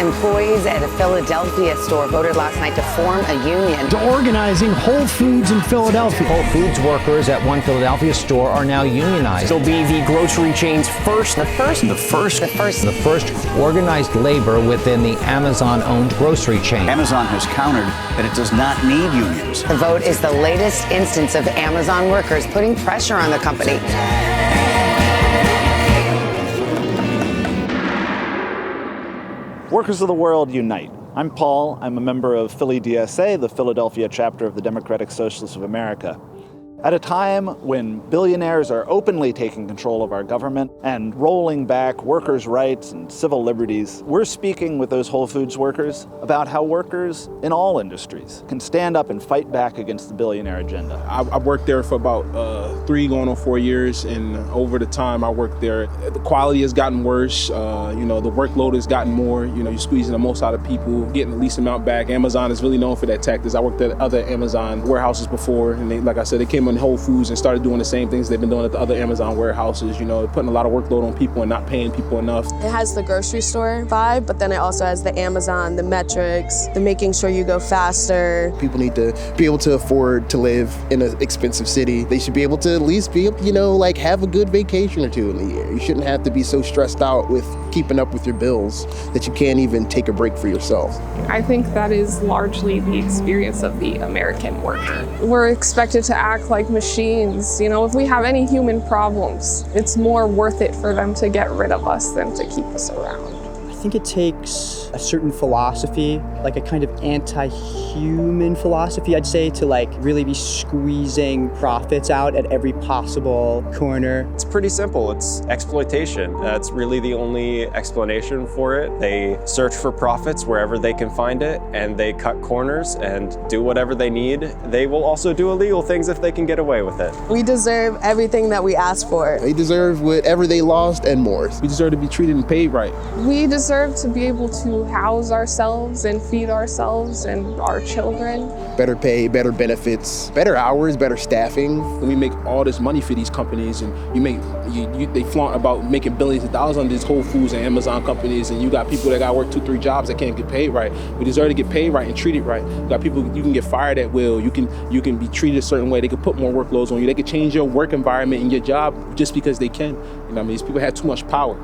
employees at a Philadelphia store voted last night to form a union. To organizing Whole Foods in Philadelphia. Whole Foods workers at one Philadelphia store are now unionized. It'll be the grocery chain's first organized labor within the Amazon-owned grocery chain. Amazon has countered that it does not need unions. The vote is the latest instance of Amazon workers putting pressure on the company. Workers of the world unite. I'm Paul. I'm a member of phillydsa, the Philadelphia chapter of the Democratic Socialists of America. At a time when billionaires are openly taking control of our government and rolling back workers' rights and civil liberties, we're speaking with those Whole Foods workers about how workers in all industries can stand up and fight back against the billionaire agenda. I worked there for about 3 going on 4 years, and over the time I worked there, the quality has gotten worse. The workload has gotten more. You're squeezing the most out of people, getting the least amount back. Amazon is really known for that tactics. I worked at other Amazon warehouses before, and they came on Whole Foods and started doing the same things they've been doing at the other Amazon warehouses, putting a lot of workload on people and not paying people enough. It has the grocery store vibe, but then it also has the Amazon, the metrics, the making sure you go faster. People need to be able to afford to live in an expensive city. They should be able to at least be able, have a good vacation or two in the year. You shouldn't have to be so stressed out with keeping up with your bills that you can't even take a break for yourself. I think that is largely the experience of the American worker. We're expected to act like machines. If we have any human problems, it's more worth it for them to get rid of us than to keep us around. I think it takes a certain philosophy, like a kind of anti-human philosophy, I'd say, to really be squeezing profits out at every possible corner. It's pretty simple. It's exploitation. That's really the only explanation for it. They search for profits wherever they can find it, and they cut corners and do whatever they need. They will also do illegal things if they can get away with it. We deserve everything that we ask for. They deserve whatever they lost and more. We deserve to be treated and paid right. We deserve to be able to house ourselves and feed ourselves and our children. Better pay, better benefits, better hours, better staffing. When we make all this money for these companies, and they flaunt about making billions of dollars on these Whole Foods and Amazon companies, and you got people that got to work 2-3 jobs that can't get paid right. We deserve to get paid right and treated right. You got people, you can get fired at will. You can be treated a certain way. They can put more workloads on you. They can change your work environment and your job just because they can. These people have too much power.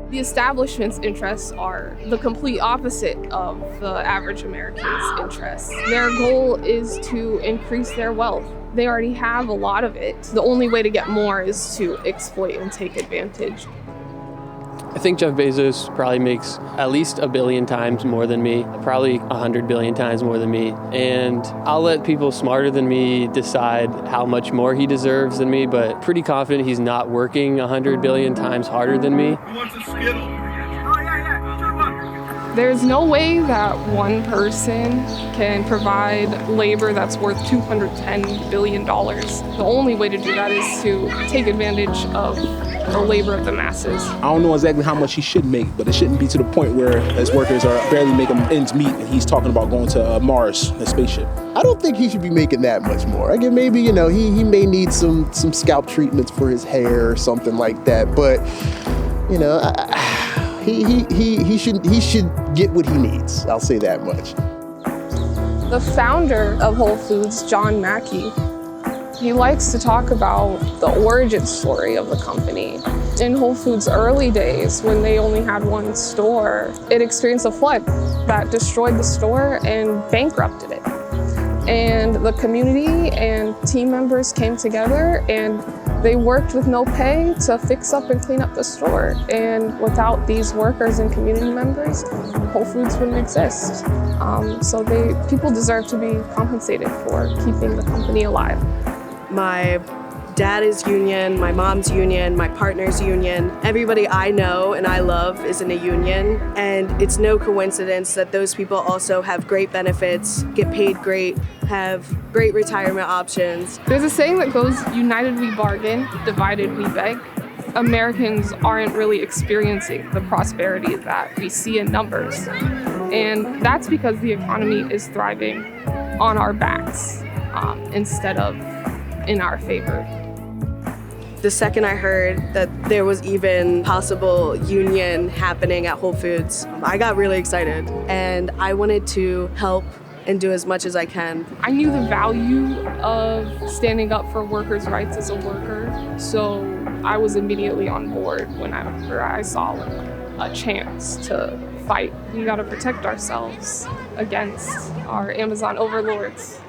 The establishment's interests are the complete opposite of the average American's interests. Their goal is to increase their wealth. They already have a lot of it. The only way to get more is to exploit and take advantage. I think Jeff Bezos probably makes at least 1 billion times more than me, probably 100 billion times more than me. And I'll let people smarter than me decide how much more he deserves than me, but pretty confident he's not working 100 billion times harder than me. There's no way that one person can provide labor that's worth $210 billion. The only way to do that is to take advantage of the labor of the masses. I don't know exactly how much he should make, but it shouldn't be to the point where his workers are barely making ends meet and he's talking about going to Mars, a spaceship. I don't think he should be making that much more. I guess maybe, he may need some scalp treatments for his hair or something like that, but, he should get what he needs. I'll say that much. The founder of Whole Foods, John Mackey, he likes to talk about the origin story of the company. In Whole Foods' early days, when they only had one store, it experienced a flood that destroyed the store and bankrupted it. And the community and team members came together and they worked with no pay to fix up and clean up the store. And without these workers and community members, Whole Foods wouldn't exist. So people deserve to be compensated for keeping the company alive. My dad is union, my mom's union, my partner's union. Everybody I know and I love is in a union. And it's no coincidence that those people also have great benefits, get paid great, have great retirement options. There's a saying that goes, united we bargain, divided we beg. Americans aren't really experiencing the prosperity that we see in numbers. And that's because the economy is thriving on our backs instead of in our favor. The second I heard that there was even possible union happening at Whole Foods, I got really excited and I wanted to help and do as much as I can. I knew the value of standing up for workers' rights as a worker, so I was immediately on board whenever I saw a chance to fight. We gotta protect ourselves against our Amazon overlords.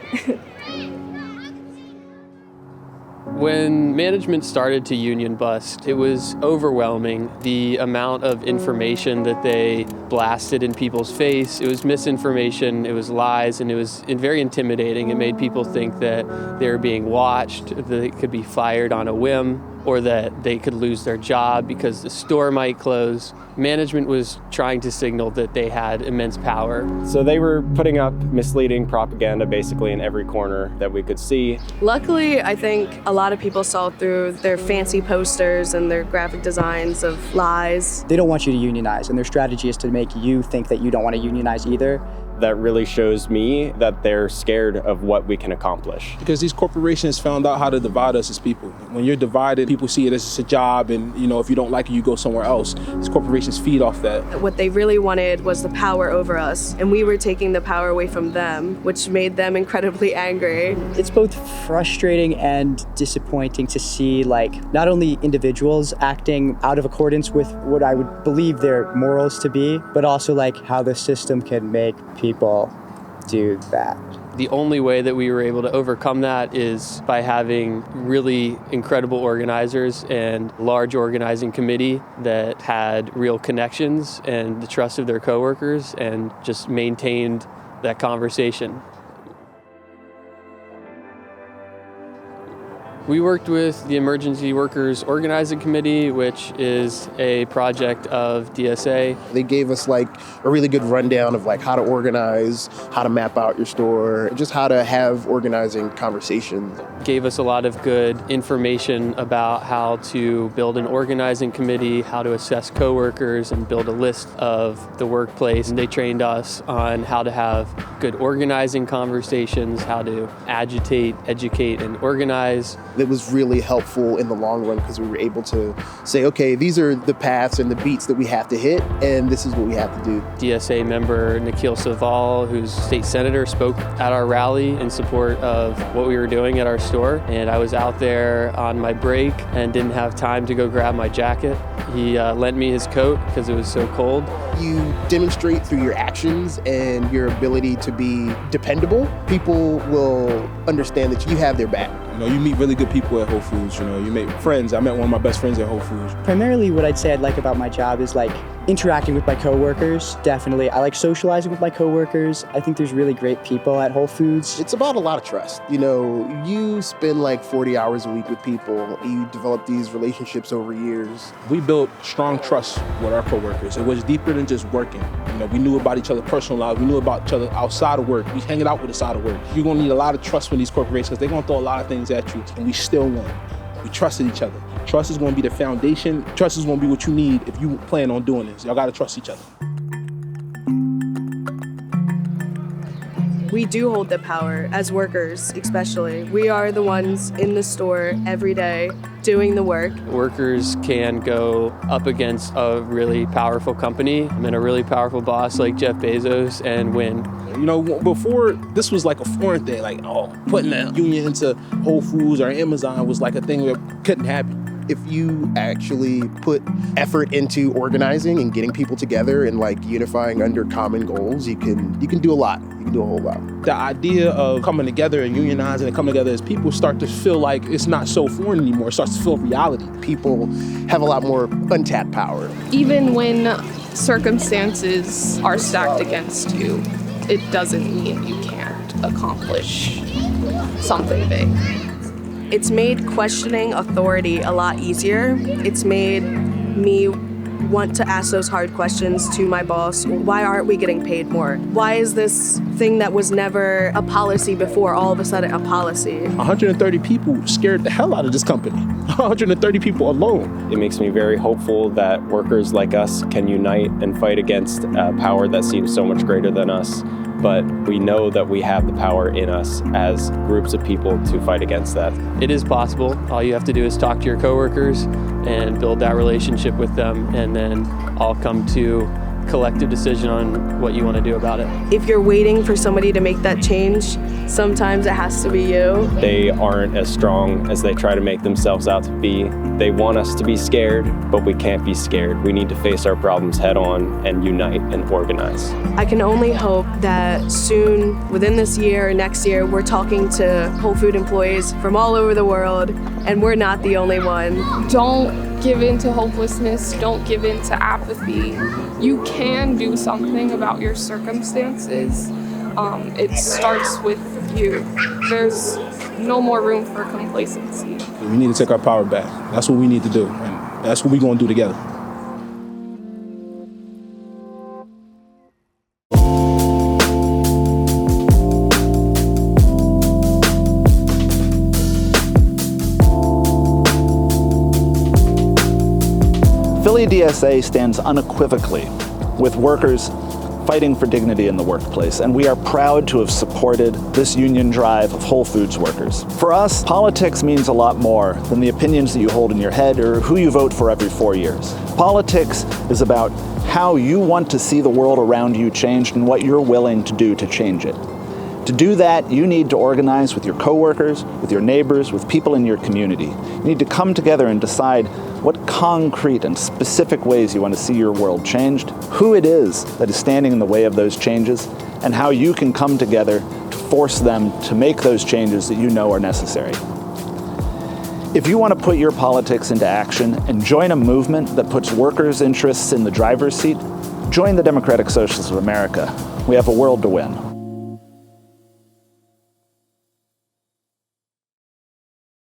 When management started to union bust, it was overwhelming, the amount of information that they blasted in people's face. It was misinformation, it was lies, and it was very intimidating. It made people think that they were being watched, that they could be fired on a whim, or that they could lose their job because the store might close. Management was trying to signal that they had immense power. So they were putting up misleading propaganda basically in every corner that we could see. Luckily, I think a lot of people saw through their fancy posters and their graphic designs of lies. They don't want you to unionize, and their strategy is to make you think that you don't want to unionize either. That really shows me that they're scared of what we can accomplish. Because these corporations found out how to divide us as people. When you're divided, people see it as just a job, and if you don't like it, you go somewhere else. These corporations feed off that. What they really wanted was the power over us, and we were taking the power away from them, which made them incredibly angry. It's both frustrating and disappointing to see not only individuals acting out of accordance with what I would believe their morals to be, but also how the system can make people do that. The only way that we were able to overcome that is by having really incredible organizers and large organizing committee that had real connections and the trust of their coworkers and just maintained that conversation. We worked with the Emergency Workers Organizing Committee, which is a project of DSA. They gave us a really good rundown of how to organize, how to map out your store, just how to have organizing conversations. Gave us a lot of good information about how to build an organizing committee, how to assess coworkers and build a list of the workplace. And they trained us on how to have good organizing conversations, how to agitate, educate, and organize. It was really helpful in the long run because we were able to say, okay, these are the paths and the beats that we have to hit, and this is what we have to do. DSA member Nikhil Saval, who's state senator, spoke at our rally in support of what we were doing at our store, and I was out there on my break and didn't have time to go grab my jacket. He lent me his coat because it was so cold. You demonstrate through your actions and your ability to be dependable. People will understand that you have their back. You meet really good people at Whole Foods. You make friends. I met one of my best friends at Whole Foods. Primarily what I'd say I'd like about my job is interacting with my coworkers. Definitely. I like socializing with my coworkers. I think there's really great people at Whole Foods. It's about a lot of trust. You spend 40 hours a week with people. You develop these relationships over years. We built strong trust with our coworkers. It was deeper than just working. We knew about each other's personal lives. We knew about each other outside of work. We hanging out with outside of work. You're going to need a lot of trust from these corporations because they're going to throw a lot of things at you, and we still won. We trusted each other. Trust is going to be the foundation. Trust is going to be what you need if you plan on doing this. Y'all got to trust each other. We do hold the power as workers, especially. We are the ones in the store every day doing the work. Workers can go up against a really powerful company and a really powerful boss like Jeff Bezos and win. Before, this was a foreign thing, putting a union into Whole Foods or Amazon was a thing that couldn't happen. If you actually put effort into organizing and getting people together and unifying under common goals, you can do a lot. You can do a whole lot. The idea of coming together and unionizing and coming together as people start to feel like it's not so foreign anymore. It starts to feel reality. People have a lot more untapped power. Even when circumstances are stacked against you, it doesn't mean you can't accomplish something big. It's made questioning authority a lot easier. It's made me want to ask those hard questions to my boss. Why aren't we getting paid more? Why is this thing that was never a policy before all of a sudden a policy? 130 people scared the hell out of this company. 130 people alone. It makes me very hopeful that workers like us can unite and fight against a power that seems so much greater than us. But we know that we have the power in us as groups of people to fight against that. It is possible. All you have to do is talk to your coworkers and build that relationship with them, and then all come to collective decision on what you want to do about it. If you're waiting for somebody to make that change, sometimes it has to be you. They aren't as strong as they try to make themselves out to be. They want us to be scared, but we can't be scared. We need to face our problems head on and unite and organize. I can only hope that soon, within this year or next year, we're talking to Whole Food employees from all over the world, and we're not the only one. Don't give in to hopelessness. Don't give in to apathy. You can do something about your circumstances. It starts with you. There's no more room for complacency. We need to take our power back. That's what we need to do, and that's what we're going to do together. Philly DSA stands unequivocally with workers fighting for dignity in the workplace, and we are proud to have supported this union drive of Whole Foods workers. For us, politics means a lot more than the opinions that you hold in your head or who you vote for every 4 years. Politics is about how you want to see the world around you changed and what you're willing to do to change it. To do that, you need to organize with your coworkers, with your neighbors, with people in your community. You need to come together and decide what concrete and specific ways you want to see your world changed, who it is that is standing in the way of those changes, and how you can come together to force them to make those changes that you know are necessary. If you want to put your politics into action and join a movement that puts workers' interests in the driver's seat, join the Democratic Socialists of America. We have a world to win.